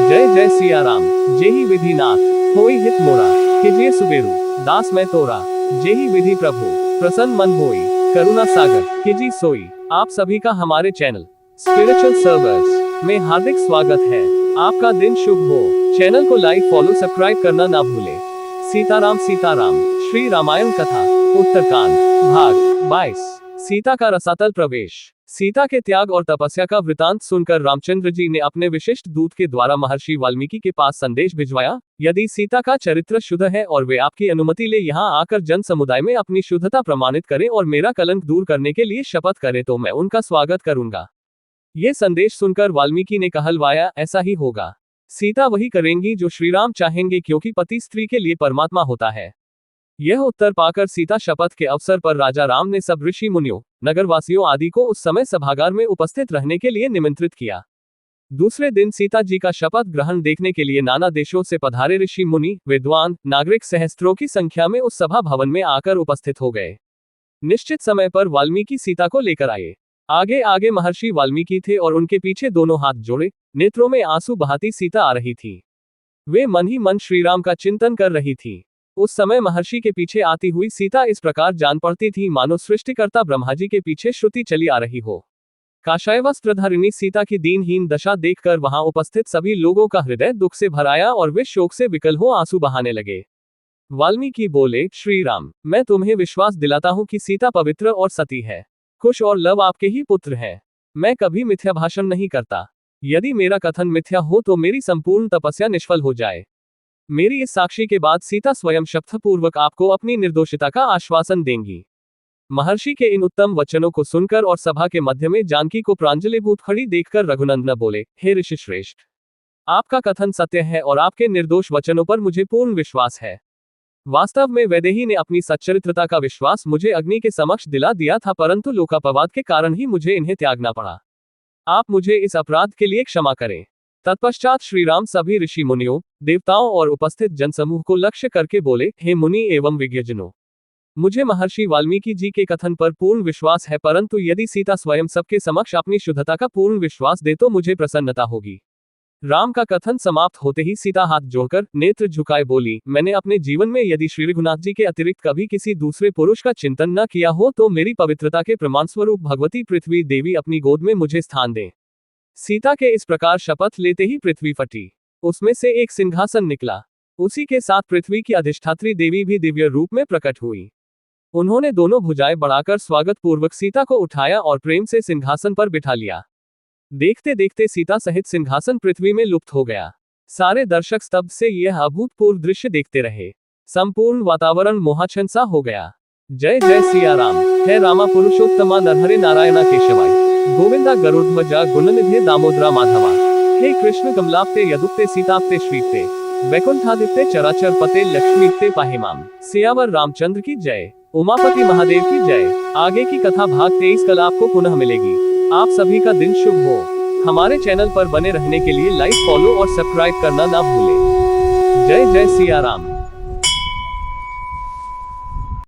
जय जय सिया राम। जेहि विधि नाथ होई हित मोरा, कीजिए सुबेरु दास मैं तोरा। जेहि विधि प्रभु प्रसन्न मन होई, करुणा सागर कीजिए सोई। आप सभी का हमारे चैनल स्पिरिचुअल सर्वर्स में हार्दिक स्वागत है। आपका दिन शुभ हो। चैनल को लाइक फॉलो सब्सक्राइब करना ना भूले। सीताराम सीताराम। श्री रामायण कथा उत्तरकांड भाग 22। सीता का रसातल प्रवेश। सीता के त्याग और तपस्या का वृतांत सुनकर रामचंद्र जी ने अपने विशिष्ट दूत के द्वारा महर्षि वाल्मीकि के पास संदेश भिजवाया, यदि सीता का चरित्र शुद्ध है और वे आपकी अनुमति ले यहाँ आकर जन समुदाय में अपनी शुद्धता प्रमाणित करें और मेरा कलंक दूर करने के लिए शपथ करें तो मैं उनका स्वागत करूंगा। ये संदेश सुनकर वाल्मीकि ने कहलवाया, ऐसा ही होगा। सीता वही करेंगी जो श्रीराम चाहेंगे, क्योंकि पति स्त्री के लिए परमात्मा होता है। यह उत्तर पाकर सीता शपथ के अवसर पर राजा राम ने सब ऋषि मुनियों, नगरवासियों आदि को उस समय सभागार में उपस्थित रहने के लिए निमंत्रित किया। दूसरे दिन सीता जी का शपथ ग्रहण देखने के लिए नाना देशों से पधारे ऋषि मुनि, विद्वान, नागरिक सहस्त्रों की संख्या में उस सभा भवन में आकर उपस्थित हो गए। निश्चित समय पर वाल्मीकि सीता को लेकर आए। आगे आगे महर्षि वाल्मीकि थे और उनके पीछे दोनों हाथ जोड़े, नेत्रों में आंसू बहाती सीता आ रही थी। वे मन ही मन श्रीराम का चिंतन कर रही थी। उस समय महर्षि के पीछे आती हुई सीता इस प्रकार जान पड़ती थी मानो सृष्टिकर्ता ब्रह्मा जी के पीछे श्रुति चली आ रही हो। काषाय वस्त्रधारिणी सीता की दीनहीन दशा देखकर वहां उपस्थित सभी लोगों का हृदय दुख से भर आया और वे शोक से विकल हो आंसू बहाने लगे। वाल्मीकि बोले, श्री राम, मैं तुम्हें विश्वास दिलाता हूं कि सीता पवित्र और सती है। कुश और लव आपके ही पुत्र हैं। मैं कभी मिथ्या भाषण नहीं करता। यदि मेरा कथन मिथ्या हो तो मेरी संपूर्ण तपस्या निष्फल हो जाए। मेरी इस साक्षी के बाद सीता स्वयं शपथपूर्वक आपको अपनी निर्दोषिता का आश्वासन देंगी। महर्षि के इन उत्तम वचनों को सुनकर और सभा के मध्य में जानकी को प्रांजलिभूत खड़ी देखकर रघुनंदन बोले, हे ऋषि श्रेष्ठ, आपका कथन सत्य है और आपके निर्दोष वचनों पर मुझे पूर्ण विश्वास है। वास्तव में वैदेही ने अपनी सच्चरित्रता का विश्वास मुझे अग्नि के समक्ष दिला दिया था, परंतु लोकापवाद के कारण ही मुझे इन्हें त्यागना पड़ा। आप मुझे इस अपराध के लिए क्षमा करें। तत्पश्चात श्रीराम सभी ऋषि मुनियों, देवताओं और उपस्थित जनसमूह को लक्ष्य करके बोले, हे मुनि एवं विज्ञजनों, मुझे महर्षि वाल्मीकि जी के कथन पर पूर्ण विश्वास है, परंतु यदि सीता स्वयं सबके समक्ष अपनी शुद्धता का पूर्ण विश्वास दे तो मुझे प्रसन्नता होगी। राम का कथन समाप्त होते ही सीता हाथ जोड़कर नेत्र झुकाए बोली, मैंने अपने जीवन में यदि श्री रघुनाथ जी के अतिरिक्त कभी किसी दूसरे पुरुष का चिंतन न किया हो तो मेरी पवित्रता के प्रमाण स्वरूप भगवती पृथ्वी देवी अपनी गोद में मुझे स्थान दें। सीता के इस प्रकार शपथ लेते ही पृथ्वी फटी, उसमें से एक सिंहासन निकला। उसी के साथ पृथ्वी की अधिष्ठात्री देवी भी दिव्य रूप में प्रकट हुई। उन्होंने दोनों भुजाएं बढ़ाकर स्वागत पूर्वक सीता को उठाया और प्रेम से सिंहासन पर बिठा लिया। देखते देखते सीता सहित सिंहासन पृथ्वी में लुप्त हो गया। सारे दर्शक स्तब्ध से यह अभूतपूर्व दृश्य देखते रहे। संपूर्ण वातावरण मोहाच्छन्न सा हो गया। जय जय सिया राम। हे रामा पुरुषोत्तमा नरहरे नारायणा केशवाय, गोविंदा गरुड़ध्वजा गुणनिधे दामोदरा माधवा। हे कृष्ण कमलाप्ते यदुक्ते सीताप्ते श्रीप्ते, वैकुंठादित्य चराचर पते लक्ष्मीप्ते पाहिमाम। सियावर रामचंद्र की जय। उमापति महादेव की जय। आगे की कथा भाग 23 कल आपको पुनः मिलेगी। आप सभी का दिन शुभ हो। हमारे चैनल पर बने रहने के लिए लाइक फॉलो और सब्सक्राइब करना ना भूलें। जय जय सिया राम।